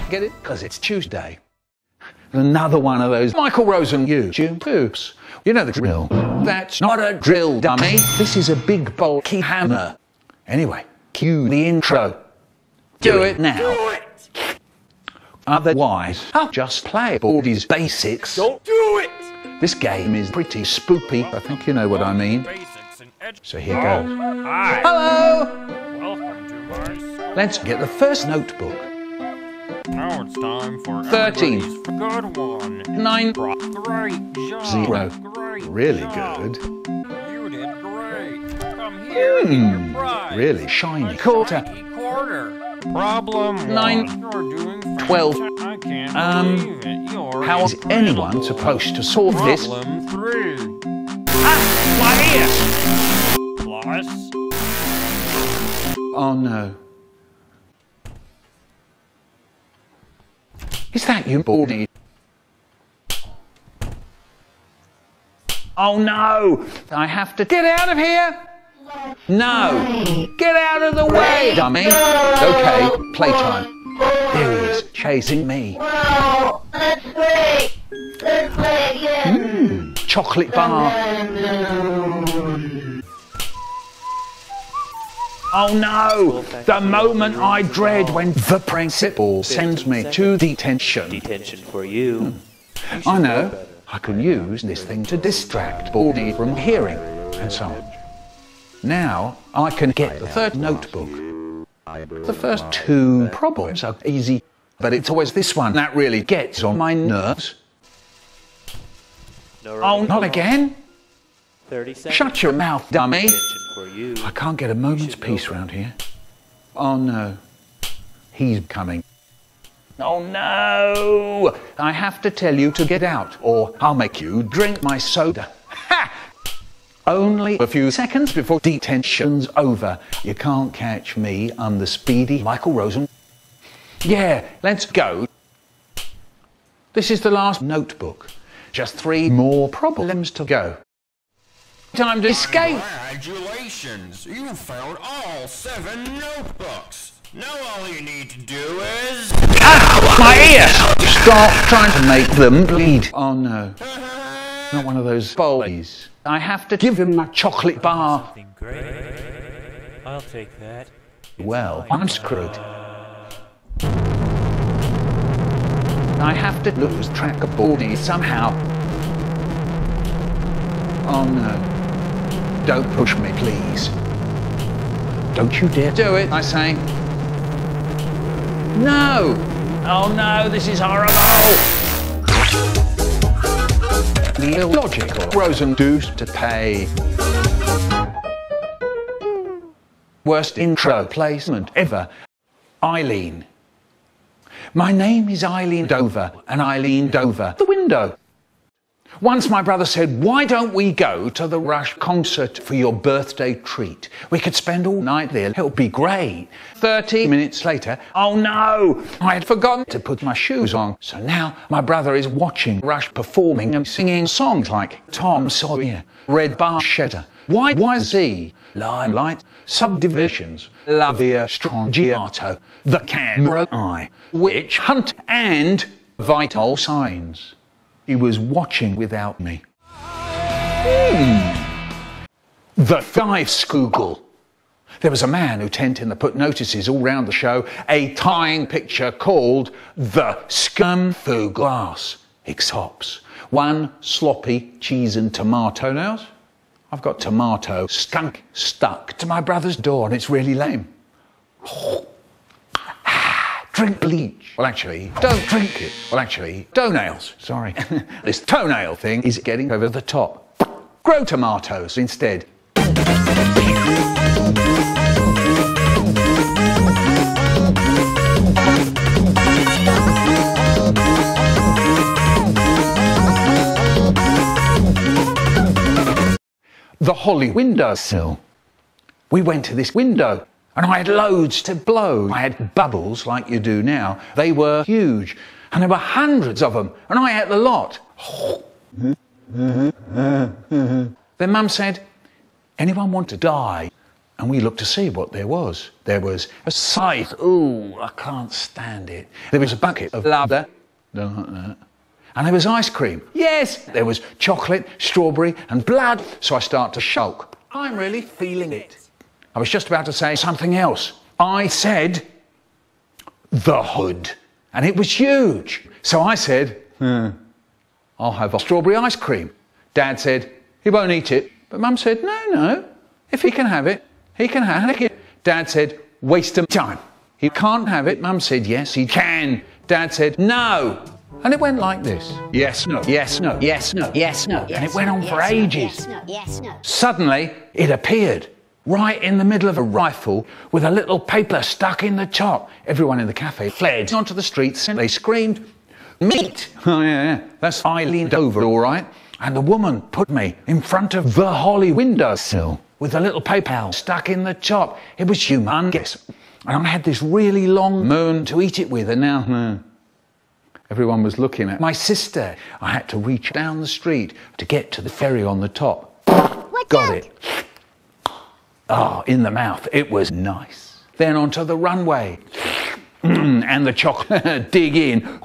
Get it? Because it's Tuesday. Another one of those Michael Rosen YouTube poops. You know the drill. That's not a drill, dummy. This is a big bulky hammer. Anyway, cue the intro. Do it now. Do it! Otherwise, I'll just play Baldi's Basics. Don't do it! This game is pretty spoopy. I think you know what I mean. So here goes. Hi. Hello! Welcome to my... Let's get the first notebook. Now it's time for 13. everybody's good one. 9. Great job. 0. Great Really job. good. You did great. Come here, get your prize. Really shiny. A Quarter. shiny quarter. Problem 9. 1. You're doing 12. I can't believe it. You're How is anyone incredible. supposed to solve this? Problem 3. Ah! My ear! Plus... Oh no. Is that you, Baldi? Oh no! I have to get out of here! No! Get out of the way, dummy! Okay, playtime. There he is, chasing me. Wow, that's great! Let's play again! Chocolate bar. Oh no! The moment I dread when the principal sends me to detention. Detention for you. I know. I can use this thing to distract Baldi from hearing, and so on. Now I can get the third notebook. The first 2 problems are easy, but it's always this one that really gets on my nerves. No Oh, not again? 30 seconds. Shut your mouth, dummy. Detention for you. I can't get a moment's peace around here. Oh no. He's coming. Oh no! I have to tell you to get out, or I'll make you drink my soda. Ha! Only a few seconds before detention's over. You can't catch me. I'm the speedy Michael Rosen. Yeah, let's go. This is the last notebook. Just 3 more problems to go. Time to escape. Congratulations! You found all 7 notebooks. Now all you need to do is... Ah! My ear! Stop trying to make them bleed. Oh no. Not one of those bullies. I have to give him my chocolate bar. Something great. I'll take that. Well, I'm screwed. I have to lose track of Baldi somehow. Oh no. Don't push me, please. Don't you dare do it, I say. No! Oh no, this is horrible! The illogical Rosen dues to pay. Worst intro placement ever. Eileen. My name is Eileen Dover, and I leaned over the window. Once my brother said, why don't we go to the Rush concert for your birthday treat? We could spend all night there. It would be great. 30 minutes later, oh no, I had forgotten to put my shoes on. So now my brother is watching Rush performing and singing songs like Tom Sawyer, Red Bar Shedder, YYZ, Limelight, Subdivisions, La Via Strangiato, The Camera Eye, Witch Hunt, and Vital Signs. He was watching without me. The Five-Skoogle. There was a man who tended to put notices all round the show, a tying picture called The Scum Through Glass. X hops. 1 sloppy cheese and tomato nows. I've got tomato skunk stuck to my brother's door and it's really lame. Drink bleach. Well, actually, don't drink it. Well, actually, toenails. Sorry. This toenail thing is getting over the top. Grow tomatoes instead. The Holly windowsill. We went to this window. And I had loads to blow. I had bubbles like you do now. They were huge. And there were hundreds of them. And I ate the lot. Then Mum said, anyone want to die? and we looked to see what there was. There was a scythe. Ooh, I can't stand it. There was a bucket of lather. Don't like that. And there was ice cream. Yes! There was chocolate, strawberry, and blood. So I start to choke. I'm really feeling it. I was just about to say something else. I said, the hood. And it was huge. So I said, I'll have a strawberry ice cream. Dad said, he won't eat it. But Mum said, no. If he can have it, he can have it. Dad said, waste of time. He can't have it. Mum said, yes, he can. Dad said, no. And it went like this. Yes, no, yes, no, yes, no, yes, no. And it went on for ages. Yes, no. Suddenly, it appeared right in the middle of a rifle with a little paper stuck in the top. Everyone in the cafe fled onto the streets and they screamed, meat! Oh, yeah. That's Eileen Dover, all right. And the woman put me in front of the Holly windowsill with a little paper stuck in the top. It was humongous. And I had this really long moon to eat it with, and now everyone was looking at my sister. I had to reach down the street to get to the ferry on the top. Got it. Oh, in the mouth. It was nice. Then onto the runway. And the chocolate. Dig in.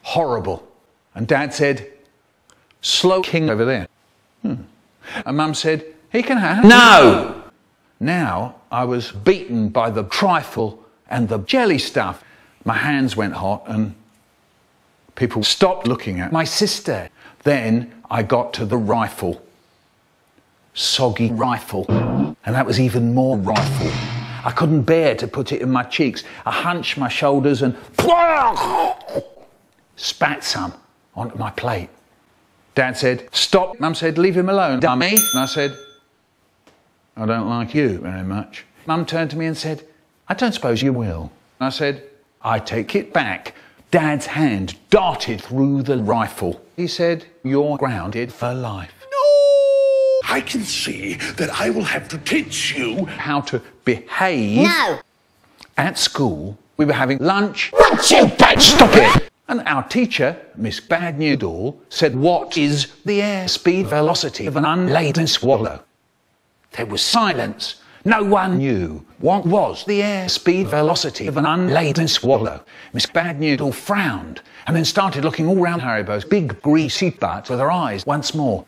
Horrible. And Dad said, slow king over there. And Mum said, he can have. No! Now I was beaten by the trifle and the jelly stuff. My hands went hot and people stopped looking at my sister. Then I got to the rifle. Soggy rifle. And that was even more rifle. I couldn't bear to put it in my cheeks. I hunched my shoulders and spat some onto my plate. Dad said, stop. Mum said, leave him alone, dummy. And I said, I don't like you very much. Mum turned to me and said, I don't suppose you will. And I said, I take it back. Dad's hand darted through the rifle. He said, you're grounded for life. I can see that I will have to teach you how to behave. No. At school, we were having lunch. Stop it! And our teacher, Miss Bad Noodle, said, what is the airspeed velocity of an unladen swallow? There was silence. No one knew what was the airspeed velocity of an unladen swallow. Miss Bad Noodle frowned and then started looking all round Haribo's big greasy butt with her eyes once more.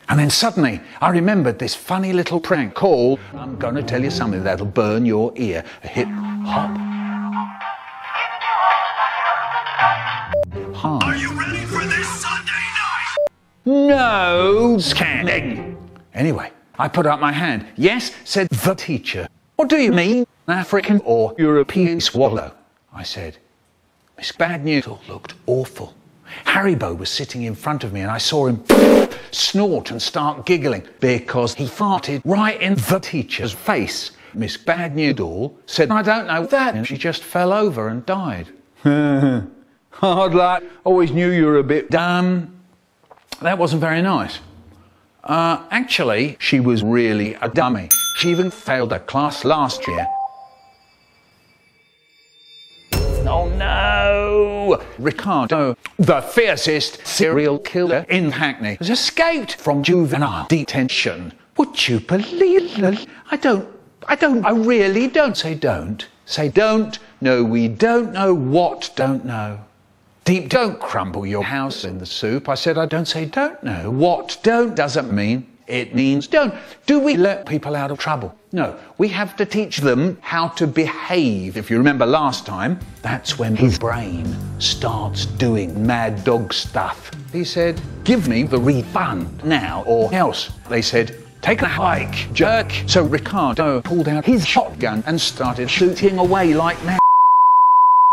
And then suddenly I remembered this funny little prank called, I'm going to tell you something that'll burn your ear. A hip hop. Hard. Are you ready for this Sunday night? No scanning. Anyway, I put up my hand. Yes, said the teacher. What do you mean? African or European swallow? I said. Miss Bad Noodle looked awful. Haribo was sitting in front of me and I saw him snort and start giggling because he farted right in the teacher's face. Miss Bad Noodle said, I don't know that. And she just fell over and died. Hard luck. Always knew you were a bit dumb. That wasn't very nice. Actually, she was really a dummy. She even failed a class last year. Oh no! Ricardo, the fiercest serial killer in Hackney, has escaped from juvenile detention. Would you believe it? I really don't. Say don't. Say don't. No, we don't know what don't know. Deep, don't crumble your house in the soup. I said I don't. Say don't know. What don't doesn't mean. It means don't. Do we let people out of trouble? No. We have to teach them how to behave. If you remember last time, that's when his brain starts doing mad dog stuff. He said, give me the refund now or else. They said, take a hike, jerk. So Ricardo pulled out his shotgun and started shooting away like mad.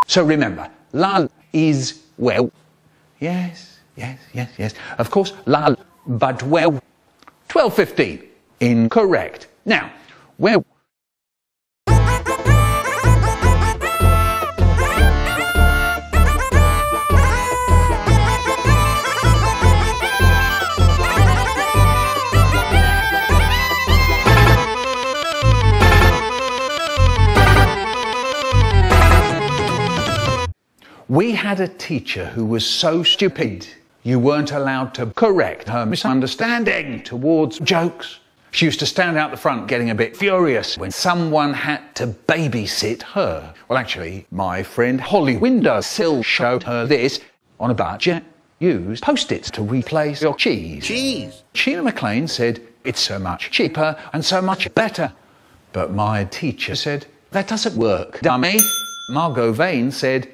So remember, lal is well. Yes. Of course, lal, but well. 12:15. Incorrect. Now, where... We had a teacher who was so stupid. You weren't allowed to correct her misunderstanding towards jokes. She used to stand out the front getting a bit furious when someone had to babysit her. Well, actually, my friend Holly Windowsill showed her this on a budget. Use Post-its to replace your cheese. Cheese. Sheila MacLaine said, it's so much cheaper and so much better. But my teacher said, that doesn't work, dummy. Margot Vane said,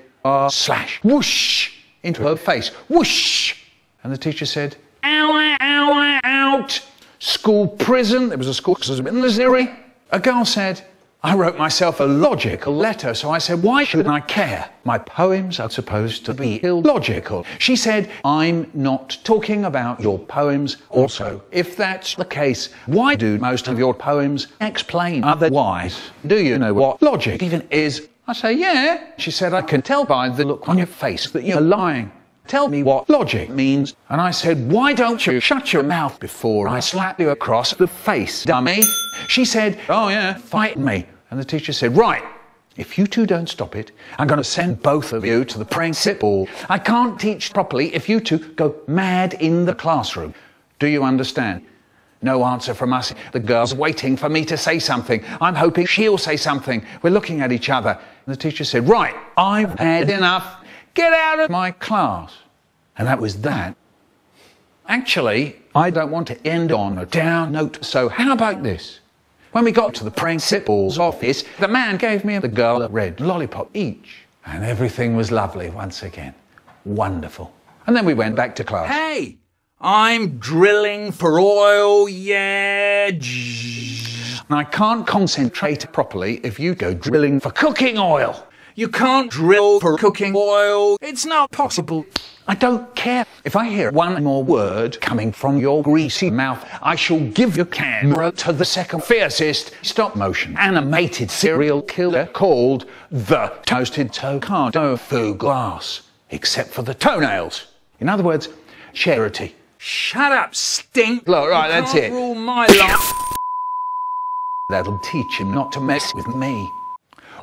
slash, whoosh, into her face, whoosh. And the teacher said, ow, ow, out. School prison. There was a school because in Missouri. A girl said, I wrote myself a logical letter, so I said, why should I care? My poems are supposed to be illogical. She said, I'm not talking about your poems also. If that's the case, why do most of your poems explain otherwise? Do you know what logic even is? I say, yeah. She said, I can tell by the look on your face that you're lying. Tell me what logic means. And I said, why don't you shut your mouth before I slap you across the face, dummy? She said, oh yeah, fight me. And the teacher said, right, if you two don't stop it, I'm going to send both of you to the principal. I can't teach properly if you two go mad in the classroom. Do you understand? No answer from us. The girl's waiting for me to say something. I'm hoping she'll say something. We're looking at each other. And the teacher said, right, I've had enough. Get out of my class. And that was that. Actually, I don't want to end on a down note, so how about this? When we got to the principal's office, the man gave me and the girl a red lollipop each. And everything was lovely once again. Wonderful. And then we went back to class. Hey, I'm drilling for oil, yeah. And I can't concentrate properly if you go drilling for cooking oil. You can't drill for cooking oil. It's not possible. I don't care. If I hear one more word coming from your greasy mouth, I shall give your camera to the second fiercest stop-motion animated serial killer called the Toasted Tocado Foo Glass, except for the toenails. In other words, charity. Shut up, stink. Look, right, You that's can't it. Rule my life. That'll teach him not to mess with me.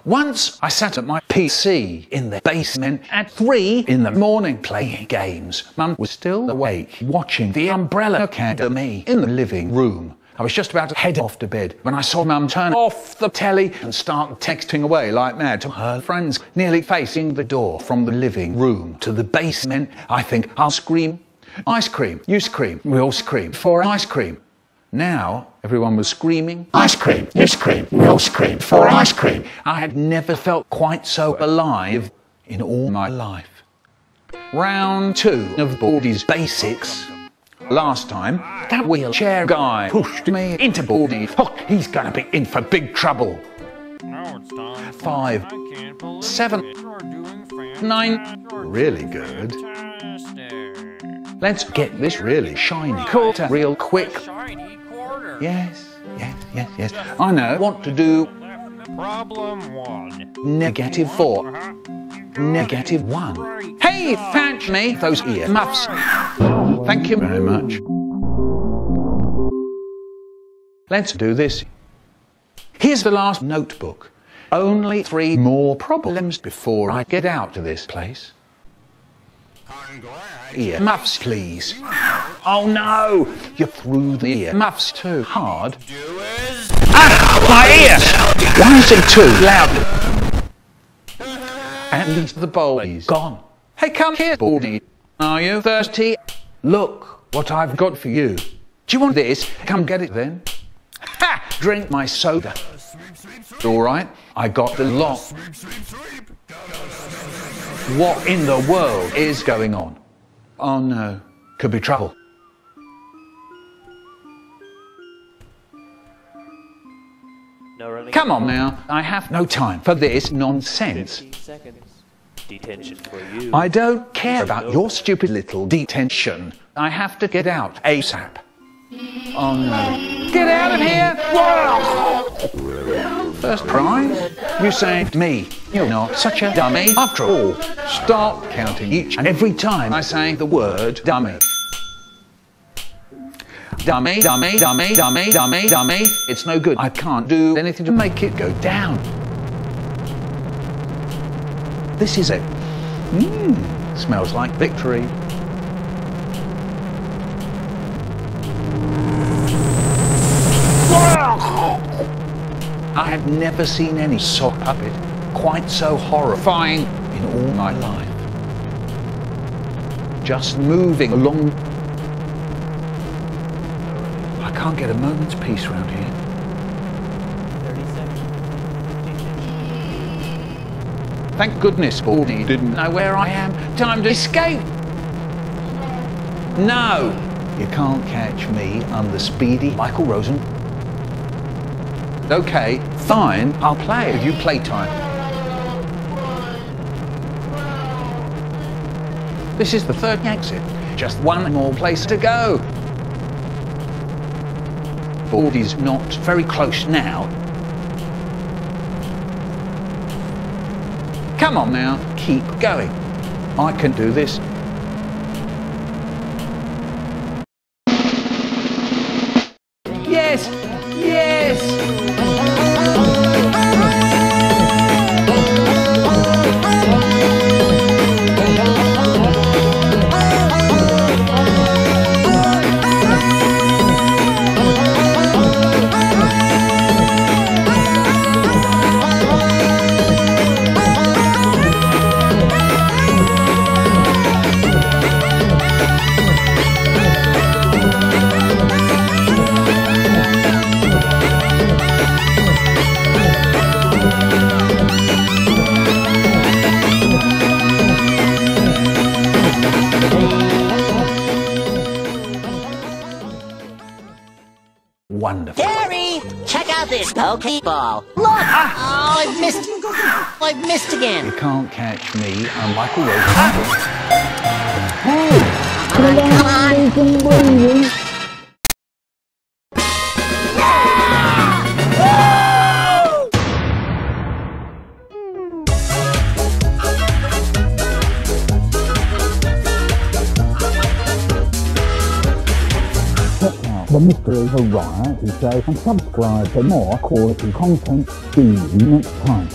Once I sat at my PC in the basement at 3 in the morning playing games. Mum was still awake watching The Umbrella Academy in the living room. I was just about to head off to bed when I saw Mum turn off the telly and start texting away like mad to her friends, nearly facing the door from the living room to the basement. I think I'll scream. Ice cream. You scream. We all scream for ice cream. Now, everyone was screaming, ice cream, you scream, we all scream for ice cream. I had never felt quite so alive in all my life. Round 2 of Baldy's Basics. Last time, that wheelchair guy pushed me into Baldy. Oh, he's gonna be in for big trouble. 5, 7, 9. Really good. Let's get this really shiny quarter real quick. Yes. I know what to do. Problem 1. -4. -1. Hey, fetch me those earmuffs. Thank you very much. Let's do this. Here's the last notebook. Only 3 more problems before I get out of this place. Earmuffs, please. Oh no! You threw the earmuffs too hard. My ear! Why is it too loud? At least the bowl is gone. Hey, come here, Baldy. Are you thirsty? Look what I've got for you. Do you want this? Come get it then. Ha! Drink my soda. All right, I got the lot. What in the world is going on? Oh no, could be trouble. No running. Come on now, I have no time for this nonsense. 15 seconds. Detention for you. I don't care about your stupid little detention. I have to get out ASAP. Oh no. Get out of here! Whoa! First prize? You saved me. You're not such a dummy. After all, start counting each and every time I say the word dummy. Dummy, dummy, dummy, dummy, dummy, dummy. It's no good. I can't do anything to make it go down. This is it. Smells like victory. I have never seen any sock puppet quite so horrifying in all my life. Just moving along. I can't get a moment's peace around here. 30 seconds. Detention. Thank goodness Baldy didn't know where I am. Time to escape. No, you can't catch me. I'm the speedy Michael Rosen. Okay, fine, I'll play. Give you playtime. This is the third exit. Just one more place to go. Baldy's not very close now. Come on now, keep going. I can do this. Yes! Yes! Wonderful. Gary, check out this Pokeball. Look! Oh, I've missed. I've missed again. You can't catch me. I'm Michael Rosen. Come on. The Mystery Variety Show and subscribe for more quality content. See you next time.